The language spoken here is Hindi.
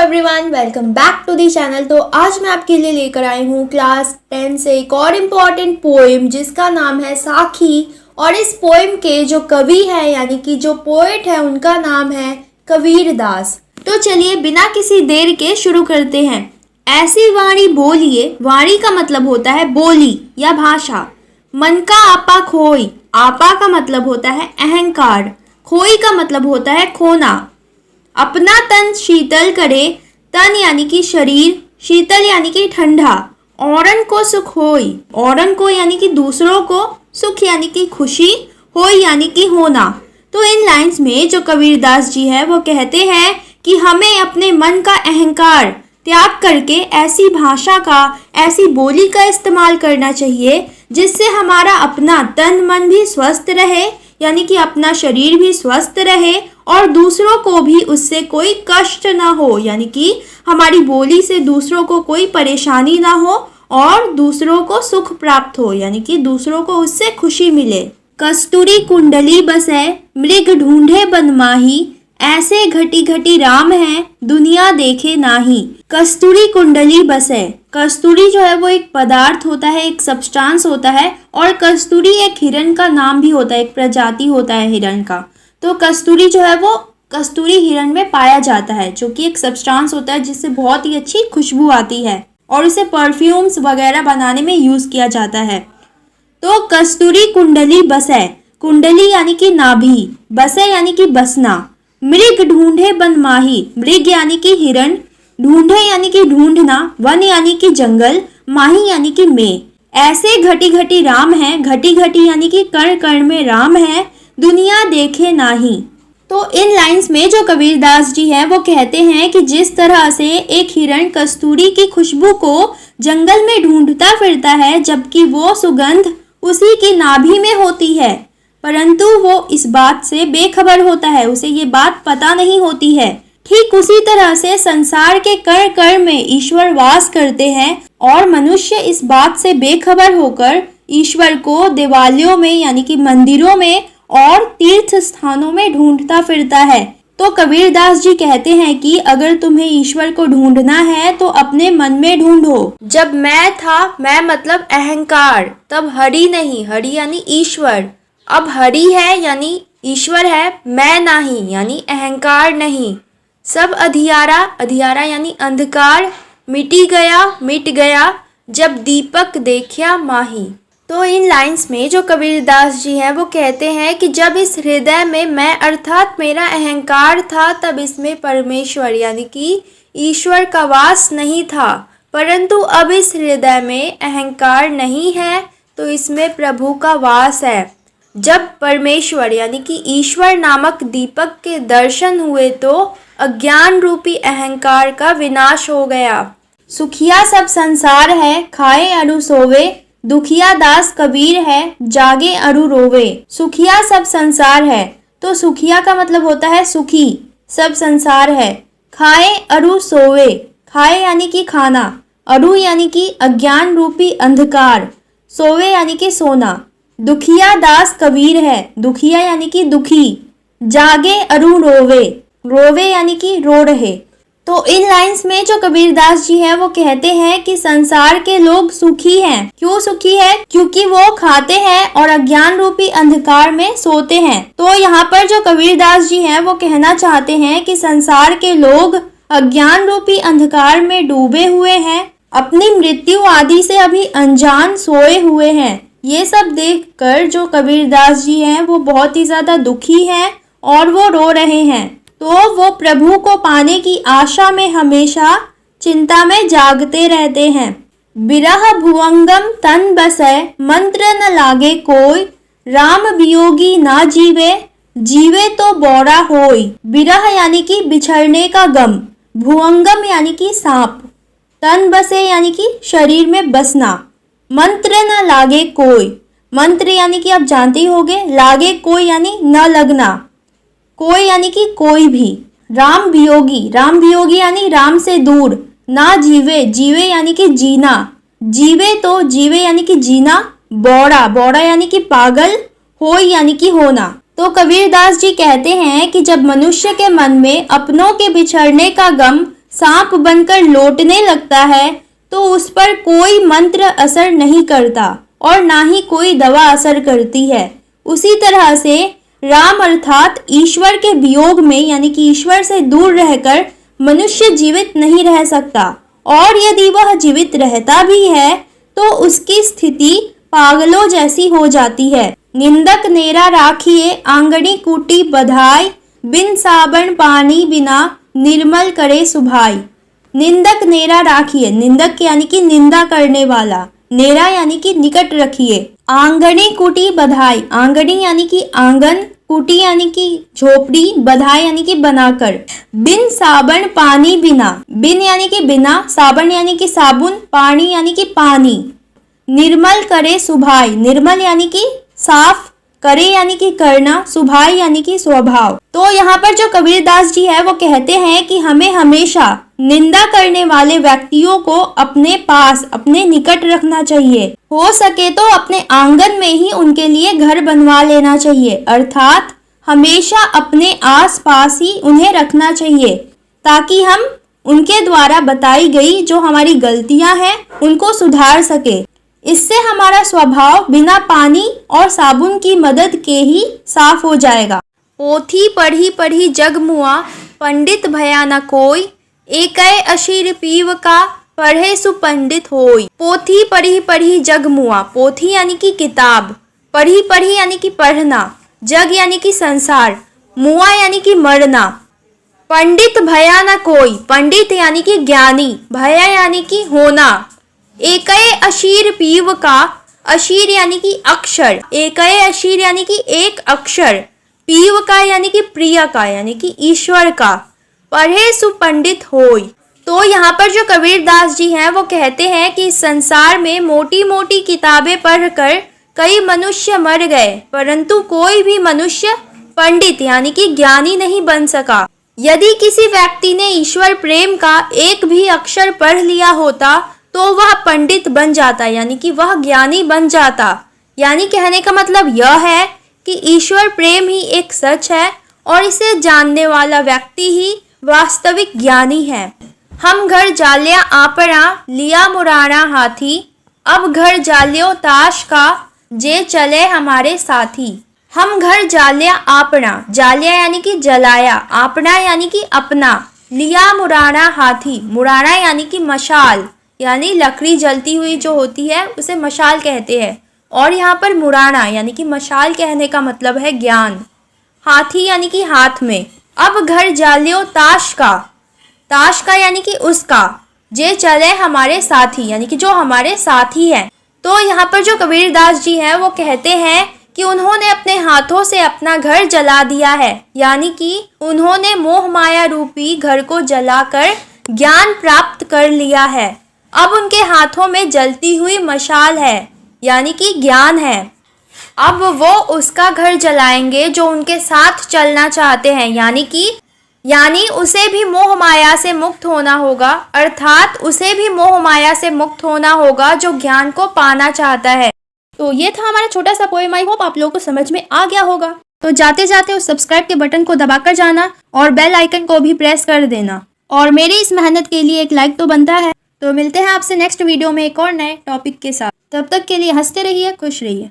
Everyone, welcome back to the channel. तो आज मैं आपके लिए लेकर आई हूँ क्लास 10 से एक और इम्पॉर्टेंट पोएम जिसका नाम है साखी। और इस पोएम के जो कवि है यानी कि जो पोएट है उनका नाम है कबीरदास। तो चलिए बिना किसी देर के शुरू करते हैं। ऐसी वाणी बोलिए, वाणी का मतलब होता है बोली या भाषा। मन का आपा खोई, आपा का मतलब होता है अहंकार, खोई का मतलब होता है खोना। अपना तन शीतल करे, तन यानी कि शरीर, शीतल यानी कि ठंडा। औरन को सुख होई, औरन को यानी कि दूसरों को, सुख यानी कि खुशी, होई यानी कि होना। तो इन लाइंस में जो कबीरदास जी है वो कहते हैं कि हमें अपने मन का अहंकार त्याग करके ऐसी भाषा का, ऐसी बोली का इस्तेमाल करना चाहिए जिससे हमारा अपना तन मन भी स्वस्थ रहे, यानी कि अपना शरीर भी स्वस्थ रहे और दूसरों को भी उससे कोई कष्ट ना हो, यानी कि हमारी बोली से दूसरों को कोई परेशानी ना हो और दूसरों को सुख प्राप्त हो, यानी कि दूसरों को उससे खुशी मिले। कस्तूरी कुंडली बसै, मृग ढूंढे बनमाही, ऐसे घटी घटी राम है, दुनिया देखे नाही। कस्तूरी कुंडली बसै, कस्तूरी जो है वो एक पदार्थ होता है, एक सब्सटेंस होता है। और कस्तूरी एक हिरण का नाम भी होता है, एक प्रजाति होता है हिरण का। तो कस्तूरी जो है वो कस्तूरी हिरण में पाया जाता है, जो कि एक सब्सटेंस होता है जिससे बहुत ही अच्छी खुशबू आती है और इसे परफ्यूम्स वगैरह बनाने में यूज किया जाता है। तो कस्तूरी कुंडली बसै, कुंडली यानी कि नाभि, बसै यानी कि बसना। मृग ढूंढे बनमाही, मृग यानी कि हिरण, ढूंढे यानी कि ढूंढना, वन यानी कि जंगल, माही यानी कि में। ऐसे घटी घटी राम है, घटी घटी यानी कि कण कण में राम है, दुनिया देखे नाही। तो इन लाइंस में जो कबीरदास जी हैं वो कहते हैं कि जिस तरह से एक हिरण कस्तूरी की खुशबू को जंगल में ढूंढता फिरता है, जबकि वो सुगंध उसी की नाभि में होती है, परंतु वो इस बात से बेखबर होता है, उसे ये बात पता नहीं होती है। ठीक उसी तरह से संसार के कण कण में ईश्वर वास करते हैं और मनुष्य इस बात से बेखबर होकर ईश्वर को देवालयों में यानी कि मंदिरों में और तीर्थ स्थानों में ढूंढता फिरता है। तो कबीरदास जी कहते हैं कि अगर तुम्हें ईश्वर को ढूंढना है तो अपने मन में ढूंढो। जब मैं था, मैं मतलब अहंकार, तब हरि नहीं, हरि यानी ईश्वर। अब हरि है यानी ईश्वर है, मैं नहीं यानी अहंकार नहीं। सब अधियारा, अधियारा यानी अंधकार, मिटी गया, मिट गया, जब दीपक देखा माही। तो इन लाइंस में जो कबीरदास जी हैं वो कहते हैं कि जब इस हृदय में मैं अर्थात मेरा अहंकार था, तब इसमें परमेश्वर यानी कि ईश्वर का वास नहीं था, परंतु अब इस हृदय में अहंकार नहीं है तो इसमें प्रभु का वास है। जब परमेश्वर यानी कि ईश्वर नामक दीपक के दर्शन हुए तो अज्ञान रूपी अहंकार का विनाश हो गया। सुखिया सब संसार है, खाए अरु सोवे, दुखिया दास कबीर है, जागे अरु रोवे। सुखिया सब संसार है, तो सुखिया का मतलब होता है सुखी, सब संसार है। खाए अरु सोवे, खाए यानी कि खाना, अरु यानी कि अज्ञान रूपी अंधकार, सोवे यानी कि सोना। दुखिया दास कबीर है, दुखिया यानी कि दुखी, जागे अरु रोवे, रोवे यानी कि रो रहे। तो इन लाइंस में जो कबीरदास जी हैं वो कहते हैं कि संसार के लोग सुखी हैं। क्यों सुखी है? क्योंकि वो खाते हैं और अज्ञान रूपी अंधकार में सोते हैं। तो यहाँ पर जो कबीरदास जी हैं वो कहना चाहते हैं कि संसार के लोग अज्ञान रूपी अंधकार में डूबे हुए हैं, अपनी मृत्यु आदि से अभी अनजान सोए हुए हैं। ये सब देखकर जो कबीरदास जी हैं वो बहुत ही ज्यादा दुखी हैं और वो रो रहे हैं। तो वो प्रभु को पाने की आशा में हमेशा चिंता में जागते रहते हैं। बिरह भुवंगम तन बसै, मंत्र न लागे कोई, राम वियोगी ना जीवे, जीवे तो बौरा होई। बिरह यानी कि बिछड़ने का गम, भुवंगम यानी कि सांप, तन बसे यानी कि शरीर में बसना, मंत्र न लागे कोई, मंत्र यानी कि आप जानते ही होंगे, लागे कोई यानी न लगना, कोई यानी कि कोई भी। राम वियोगी, राम वियोगी यानी राम से दूर। ना जीवे, जीवे यानी कि जीना, जीवे तो जीवे यानी कि जीना। बौड़ा, बौड़ा यानी कि पागल, होई यानी कि होना। तो कबीरदास जी कहते हैं कि जब मनुष्य के मन में अपनों के बिछड़ने का गम सांप बनकर लौटने लगता है तो उस पर कोई मंत्र असर नहीं करता और ना ही कोई दवा असर करती है। उसी तरह से राम अर्थात ईश्वर के वियोग में यानी कि ईश्वर से दूर रहकर मनुष्य जीवित नहीं रह सकता, और यदि वह जीवित रहता भी है तो उसकी स्थिति पागलों जैसी हो जाती है। निंदक नेरा राखिए आंगनी कूटी बधाई, बिन साबन पानी बिना निर्मल करे सुभाई। निंदक नेरा राखिए, निंदक यानी कि निंदा करने वाला, नेरा यानी कि निकट रखिए। आंगनी कुटी बधाई, आंगनी यानी कि आंगन, कुटी यानी कि झोपड़ी, बधाई यानी कि बनाकर। बिन साबन पानी बिना, बिन यानी कि बिना, साबन यानी कि साबुन, पानी यानी कि पानी। निर्मल करे सुभाई, निर्मल यानी कि साफ, करे यानी कि करना, सुभाई यानी कि स्वभाव। तो यहाँ पर जो कबीरदास जी है वो कहते हैं कि हमें हमेशा निंदा करने वाले व्यक्तियों को अपने पास, अपने निकट रखना चाहिए। हो सके तो अपने आंगन में ही उनके लिए घर बनवा लेना चाहिए, अर्थात हमेशा अपने आस पास ही उन्हें रखना चाहिए, ताकि हम उनके द्वारा बताई गई जो हमारी गलतियां हैं उनको सुधार सके। इससे हमारा स्वभाव बिना पानी और साबुन की मदद के ही साफ हो जाएगा। पोथी पढ़ी पढ़ी जग मुआ, पंडित भया न कोई, एकै अशीर पीव का, पढ़े सुपंडित होई। पोथी पढ़ी पढ़ी जग मुआ, पोथी यानी कि किताब, पढ़ी पढ़ी यानी कि पढ़ना, जग यानी कि संसार, मुआ यानी कि मरना। पंडित भया न कोई, पंडित यानी कि ज्ञानी, भया यानी कि होना। एकै अशीर पीव का, अशीर यानी कि अक्षर, एकै अशीर यानी कि एक अक्षर, पीव का यानी कि प्रिय का यानी कि ईश्वर का, पढ़े सुपंडित होई। तो यहाँ पर जो कबीरदास जी हैं वो कहते हैं कि इस संसार में मोटी मोटी किताबें पढ़कर कई मनुष्य मर गए, परंतु कोई भी मनुष्य पंडित यानी कि ज्ञानी नहीं बन सका। यदि किसी व्यक्ति ने ईश्वर प्रेम का एक भी अक्षर पढ़ लिया होता तो वह पंडित बन जाता, यानी कि वह ज्ञानी बन जाता। यानी कहने का मतलब यह है कि ईश्वर प्रेम ही एक सच है और इसे जानने वाला व्यक्ति ही वास्तविक ज्ञानी है। हम घर जालिया आपना, लिया मुराना हाथी, अब घर जालियो ताश का, जे चले हमारे साथी। हम घर जालिया आपना, जालिया यानी कि जलाया, आपना यानी कि अपना, लिया मुराना हाथी, मुराना यानी कि मशाल, यानी लकड़ी जलती हुई जो होती है उसे मशाल कहते हैं, और यहाँ पर मुराना यानी कि मशाल कहने का मतलब है ज्ञान। हाथी यानी कि हाथ में। अब घर जालियो ताश का, ताश का यानी कि उसका, जे चले हमारे साथी यानी कि जो हमारे साथी हैं। तो यहाँ पर जो कबीरदास जी हैं वो कहते हैं कि उन्होंने अपने हाथों से अपना घर जला दिया है, यानी कि उन्होंने मोह माया रूपी घर को जलाकर ज्ञान प्राप्त कर लिया है। अब उनके हाथों में जलती हुई मशाल है, यानी कि ज्ञान है। अब वो उसका घर जलाएंगे जो उनके साथ चलना चाहते हैं, यानी उसे भी मोह माया से मुक्त होना होगा, अर्थात उसे भी मोह माया से मुक्त होना होगा जो ज्ञान को पाना चाहता है। तो ये था हमारा छोटा सा पोएम। आई होप आप लोगों को समझ में आ गया होगा। तो जाते जाते उस सब्सक्राइब के बटन को दबाकर जाना और बेल आइकन को भी प्रेस कर देना, और मेरी इस मेहनत के लिए एक लाइक तो बनता है। तो मिलते हैं आपसे नेक्स्ट वीडियो में एक और नए टॉपिक के साथ। तब तक के लिए हंसते रहिए, खुश रहिए।